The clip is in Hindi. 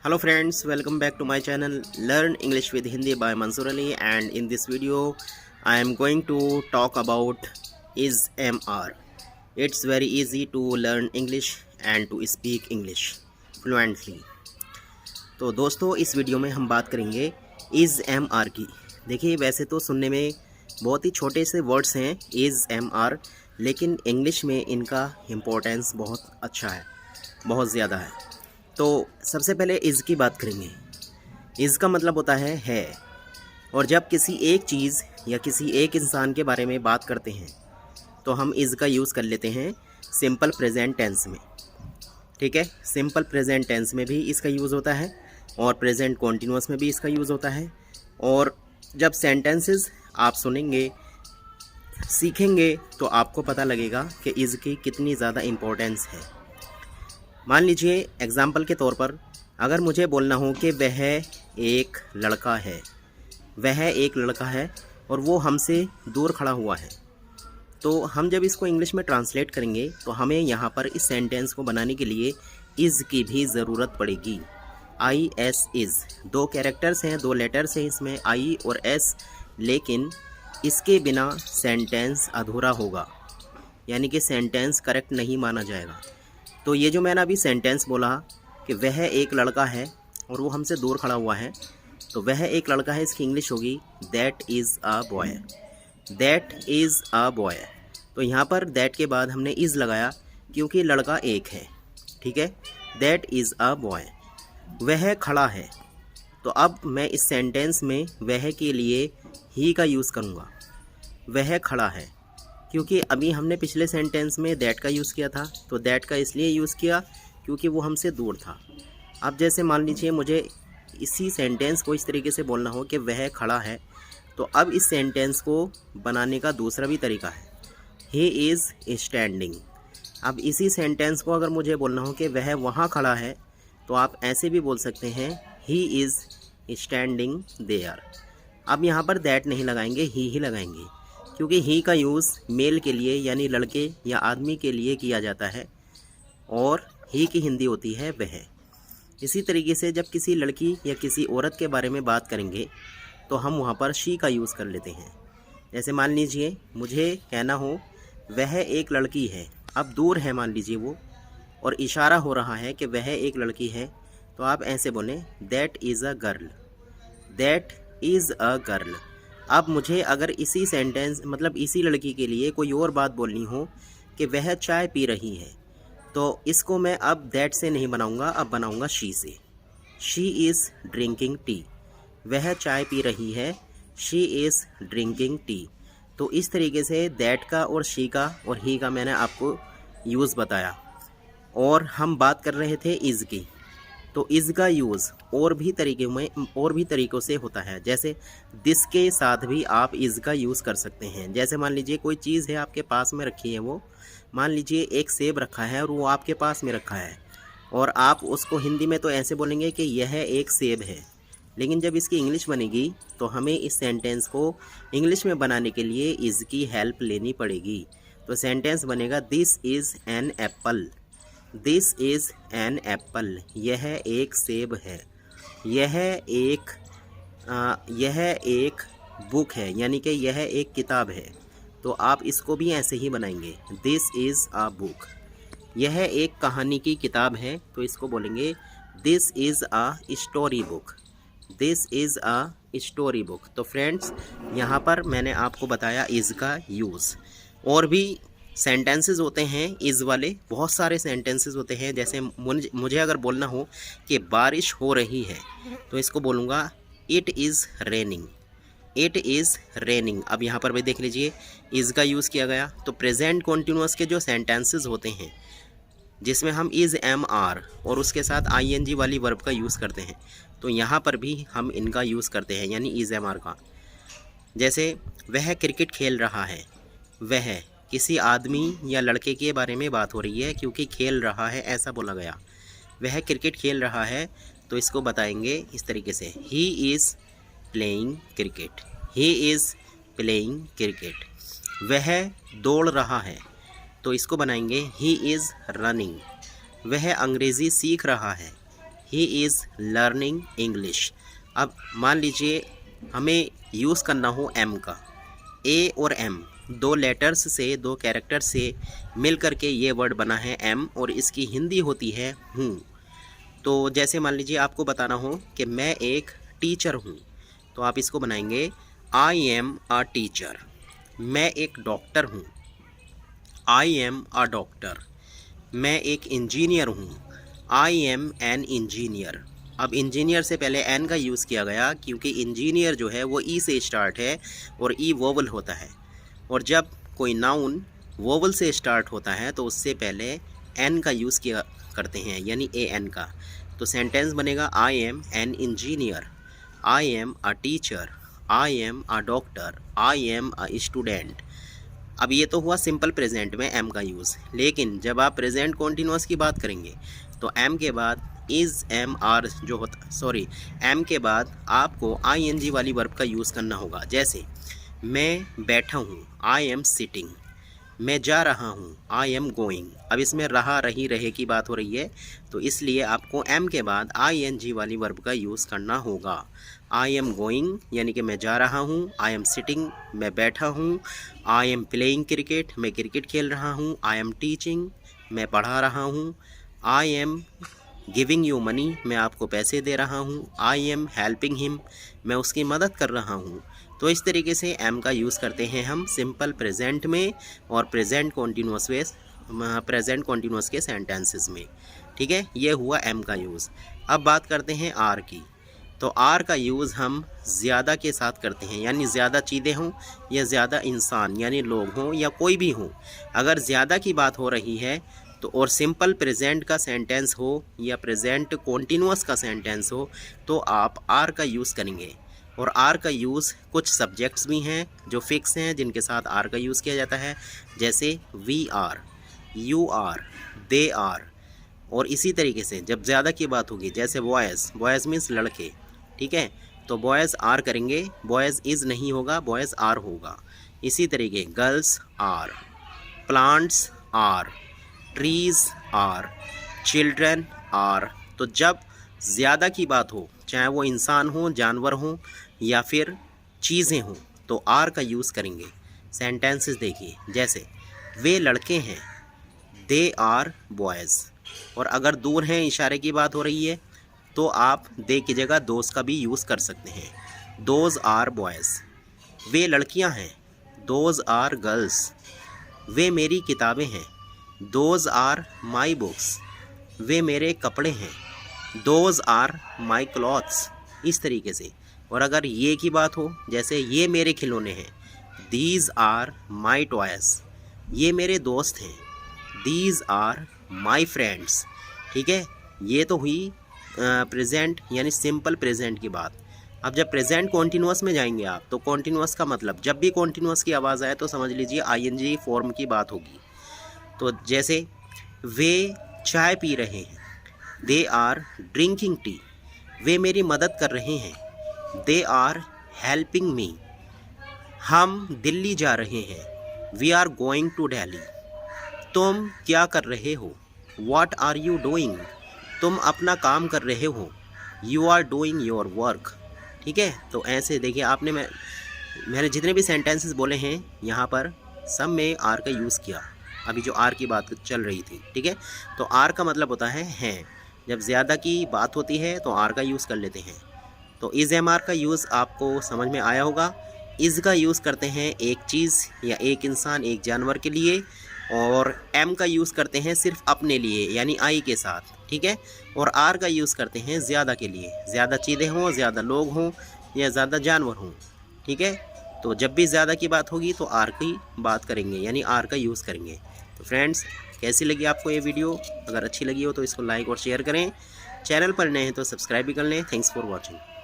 Hello friends, welcome back to my channel Learn English with Hindi by Mansoor Ali, and in this video I am going to talk about is MR. It's very easy to learn English and to speak English fluently. तो दोस्तों इस वीडियो में हम बात करेंगे is MR की। देखिए वैसे तो सुनने में बहुत ही छोटे से वर्ड्स हैं is MR, लेकिन इंग्लिश में इनका इम्पोर्टेंस बहुत अच्छा है, बहुत ज़्यादा है। तो सबसे पहले इज़ की बात करेंगे। इज़ का मतलब होता है, और जब किसी एक चीज़ या किसी एक इंसान के बारे में बात करते हैं तो हम इज़ का यूज़ कर लेते हैं सिंपल प्रेजेंट टेंस में। ठीक है, सिंपल प्रेजेंट टेंस में भी इसका यूज़ होता है और प्रेजेंट कॉन्टिन्यूअस में भी इसका यूज़ होता है। और जब सेंटेंसेस आप सुनेंगे, सीखेंगे, तो आपको पता लगेगा कि इज़ की कितनी ज़्यादा इम्पोर्टेंस है। मान लीजिए एग्ज़ाम्पल के तौर पर अगर मुझे बोलना हो कि वह एक लड़का है, वह एक लड़का है और वो हमसे दूर खड़ा हुआ है, तो हम जब इसको इंग्लिश में ट्रांसलेट करेंगे तो हमें यहाँ पर इस सेंटेंस को बनाने के लिए इज़ की भी ज़रूरत पड़ेगी। आई एस इज़, दो कैरेक्टर्स हैं, दो लेटर्स हैं इसमें, आई और एस, लेकिन इसके बिना सेंटेंस अधूरा होगा, यानी कि सेंटेंस करेक्ट नहीं माना जाएगा। तो ये जो मैंने अभी सेंटेंस बोला कि वह एक लड़का है और वो हमसे दूर खड़ा हुआ है, तो वह एक लड़का है, इसकी इंग्लिश होगी that is a boy. That is a boy. तो यहाँ पर दैट के बाद हमने इज़ लगाया क्योंकि लड़का एक है। ठीक है, दैट इज़ अ बॉय। वह खड़ा है, तो अब मैं इस सेंटेंस में वह के लिए ही का यूज़ करूँगा। वह खड़ा है, क्योंकि अभी हमने पिछले सेंटेंस में दैट का यूज़ किया था, तो दैट का इसलिए यूज़ किया क्योंकि वो हमसे दूर था। अब जैसे मान लीजिए मुझे इसी सेंटेंस को इस तरीके से बोलना हो कि वह खड़ा है, तो अब इस सेंटेंस को बनाने का दूसरा भी तरीका है, ही इज़ स्टैंडिंग। अब इसी सेंटेंस को अगर मुझे बोलना हो कि वह वहाँ खड़ा है, तो आप ऐसे भी बोल सकते हैं ही इज़ स्टैंडिंग देयर। अब यहाँ पर दैट नहीं लगाएंगे, ही लगाएंगे, क्योंकि ही का यूज़ मेल के लिए यानी लड़के या आदमी के लिए किया जाता है और ही की हिंदी होती है वह। इसी तरीके से जब किसी लड़की या किसी औरत के बारे में बात करेंगे तो हम वहाँ पर शी का यूज़ कर लेते हैं। जैसे मान लीजिए मुझे कहना हो वह एक लड़की है, अब दूर है मान लीजिए वो, और इशारा हो रहा है कि वह एक लड़की है, तो आप ऐसे बोलें that is a girl. That is a girl. अब मुझे अगर इसी सेंटेंस मतलब इसी लड़की के लिए कोई और बात बोलनी हो कि वह चाय पी रही है, तो इसको मैं अब दैट से नहीं बनाऊंगा, अब बनाऊंगा शी से। She is drinking tea. वह चाय पी रही है, शी इज़ ड्रिंकिंग टी। तो इस तरीके से दैट का और शी का और ही का मैंने आपको यूज़ बताया। और हम बात कर रहे थे इज़ की, तो इज़ का यूज़ और भी तरीक़ों से होता है। जैसे दिस के साथ भी आप इज़ का यूज़ कर सकते हैं। जैसे मान लीजिए कोई चीज़ है आपके पास में रखी है, वो मान लीजिए एक सेब रखा है और वो आपके पास में रखा है, और आप उसको हिंदी में तो ऐसे बोलेंगे कि यह एक सेब है, लेकिन जब इसकी इंग्लिश बनेगी तो हमें इस सेंटेंस को इंग्लिश में बनाने के लिए इज़ की हेल्प लेनी पड़ेगी। तो सेंटेंस बनेगा this is an apple. This is an apple. यह एक सेब है। यह एक बुक है, यानी कि यह एक किताब है, तो आप इसको भी ऐसे ही बनाएंगे, दिस इज़ अ बुक। यह एक कहानी की किताब है, तो इसको बोलेंगे this is a story book. This is a story book. तो फ्रेंड्स, यहाँ पर मैंने आपको बताया इज़ का यूज़। और भी सेंटेंसेस होते हैं इज़ वाले, बहुत सारे सेंटेंसेस होते हैं। जैसे मुझे अगर बोलना हो कि बारिश हो रही है, तो इसको बोलूँगा it is raining. It is raining. अब यहाँ पर भी देख लीजिए इज़ का यूज़ किया गया। तो प्रेजेंट कॉन्टिन्यूअस के जो सेंटेंसेस होते हैं जिसमें हम इज़ एम आर और उसके साथ आई एन जी वाली वर्ब का यूज़ करते हैं, तो यहाँ पर भी हम इनका यूज़ करते हैं, यानी इज़ एम आर का। जैसे वह क्रिकेट खेल रहा है, वह किसी आदमी या लड़के के बारे में बात हो रही है, क्योंकि खेल रहा है ऐसा बोला गया। वह क्रिकेट खेल रहा है, तो इसको बताएंगे इस तरीके से, he is playing cricket. He is playing cricket. वह दौड़ रहा है, तो इसको बनाएंगे ही इज़ रनिंग। वह अंग्रेज़ी सीख रहा है, ही इज़ लर्निंग इंग्लिश। अब मान लीजिए हमें यूज़ करना हो एम का, ए और एम दो लेटर्स से, दो कैरेक्टर से मिल कर के ये वर्ड बना है एम, और इसकी हिंदी होती है हूँ। तो जैसे मान लीजिए आपको बताना हो कि मैं एक टीचर हूँ, तो आप इसको बनाएंगे आई एम अ टीचर। मैं एक डॉक्टर हूँ, आई एम अ डॉक्टर। मैं एक इंजीनियर हूँ, आई एम एन इंजीनियर। अब इंजीनियर से पहले एन का यूज़ किया गया क्योंकि इंजीनियर जो है वो ई से स्टार्ट है और ई वोवल होता है, और जब कोई नाउन वोवल से स्टार्ट होता है तो उससे पहले एन का यूज़ किया करते हैं, यानी ए एन का। तो सेंटेंस बनेगा I am an engineer, I am a teacher, I am a doctor, I am a student. अब ये तो हुआ सिंपल प्रेजेंट में एम का यूज़, लेकिन जब आप प्रेजेंट कॉन्टिन्यूअस की बात करेंगे तो एम के बाद इज़ एम आर जो होता, सॉरी, एम के बाद आपको आई एन जी वाली वर्ब का यूज़ करना होगा। जैसे मैं बैठा हूँ, आई एम सिटिंग। मैं जा रहा हूँ, आई एम गोइंग। अब इसमें रहा, रही, रहे की बात हो रही है, तो इसलिए आपको एम के बाद आई एन जी वाली वर्ब का यूज़ करना होगा। आई एम गोइंग यानी कि मैं जा रहा हूँ, आई एम सिटिंग मैं बैठा हूँ, आई एम प्लेइंग क्रिकेट मैं क्रिकेट खेल रहा हूँ, आई एम टीचिंग मैं पढ़ा रहा हूँ, I am giving you money मैं आपको पैसे दे रहा हूँ, आई एम हेल्पिंग हिम मैं उसकी मदद कर रहा हूँ। तो इस तरीके से एम का यूज़ करते हैं हम सिंपल प्रेजेंट में और प्रेजेंट कॉन्टिन्यूअस के सेंटेंसेस में। ठीक है, ये हुआ एम का यूज़। अब बात करते हैं आर की। तो आर का यूज़ हम ज़्यादा के साथ करते हैं, यानी ज़्यादा चीज़ें हों या ज़्यादा इंसान यानी लोग हों या कोई भी हो, अगर ज़्यादा की बात हो रही है तो और सिंपल प्रेजेंट का सेंटेंस हो या प्रेजेंट कॉन्टिन्यूअस का सेंटेंस हो तो आप आर का यूज़ करेंगे। और आर का यूज़ कुछ सब्जेक्ट्स भी हैं जो फिक्स हैं जिनके साथ आर का यूज़ किया जाता है, जैसे we are, you are, they are. और इसी तरीके से जब ज़्यादा की बात होगी, जैसे बॉयज़, बॉयज़ मीन्स लड़के, ठीक है, तो बॉयज़ आर करेंगे, बॉयज़ इज़ नहीं होगा, बॉयज़ आर होगा। इसी तरीके girls are, plants are, trees are, children are. तो जब ज़्यादा की बात हो, चाहे वो इंसान हो, जानवर हो या फिर चीज़ें हों, तो आर का यूज़ करेंगे। सेंटेंसेस देखिए, जैसे वे लड़के हैं, दे आर बॉयज़। और अगर दूर हैं, इशारे की बात हो रही है, तो आप दे की जगह दोज का भी यूज़ कर सकते हैं, दोज आर बॉयज़। वे लड़कियां हैं, दोज आर गर्ल्स। वे मेरी किताबें हैं, दोज आर माई बुक्स। वे मेरे कपड़े हैं, दोज आर माई क्लॉथ्स। इस तरीके से। और अगर ये की बात हो, जैसे ये मेरे खिलौने हैं, दीज आर माई टॉयज़। ये मेरे दोस्त हैं, दीज आर माई फ्रेंड्स। ठीक है, ये तो हुई प्रेजेंट यानी सिंपल प्रेजेंट की बात। अब जब प्रेजेंट कॉन्टिन्यूअस में जाएंगे आप, तो कॉन्टिन्यूअस का मतलब जब भी कॉन्टिन्यूअस की आवाज़ आए तो समझ लीजिए आईएनजी फॉर्म की बात होगी। तो जैसे वे चाय पी रहे हैं, दे आर ड्रिंकिंग टी। वे मेरी मदद कर रहे हैं, दे आर हेल्पिंग मी। हम दिल्ली जा रहे हैं, we are going to Delhi. तुम क्या कर रहे हो, व्हाट आर यू डूइंग। तुम अपना काम कर रहे हो, you are doing your work. ठीक है, तो ऐसे देखिए आपने मैंने जितने भी सेंटेंसेस बोले हैं यहाँ पर सब में आर का यूज़ किया, अभी जो आर की बात चल रही थी। ठीक है, तो आर का मतलब होता है हैं। जब ज़्यादा की बात होती है तो आर का यूज़ कर लेते हैं। तो इज़ एम आर का यूज़ आपको समझ में आया होगा। इज़ का यूज़ करते हैं एक चीज़ या एक इंसान, एक जानवर के लिए, और एम का यूज़ करते हैं सिर्फ अपने लिए यानी आई के साथ। ठीक है, और आर का यूज़ करते हैं ज़्यादा के लिए, ज़्यादा चीज़ें हों, ज़्यादा लोग हों या ज़्यादा जानवर हों। ठीक है, तो जब भी ज़्यादा की बात होगी तो आर की बात करेंगे यानी आर का यूज़ करेंगे। तो फ्रेंड्स, कैसी लगी आपको ये वीडियो? अगर अच्छी लगी हो तो इसको लाइक और शेयर करें। चैनल पर नए हैं तो सब्सक्राइब भी कर लें। Thanks for watching.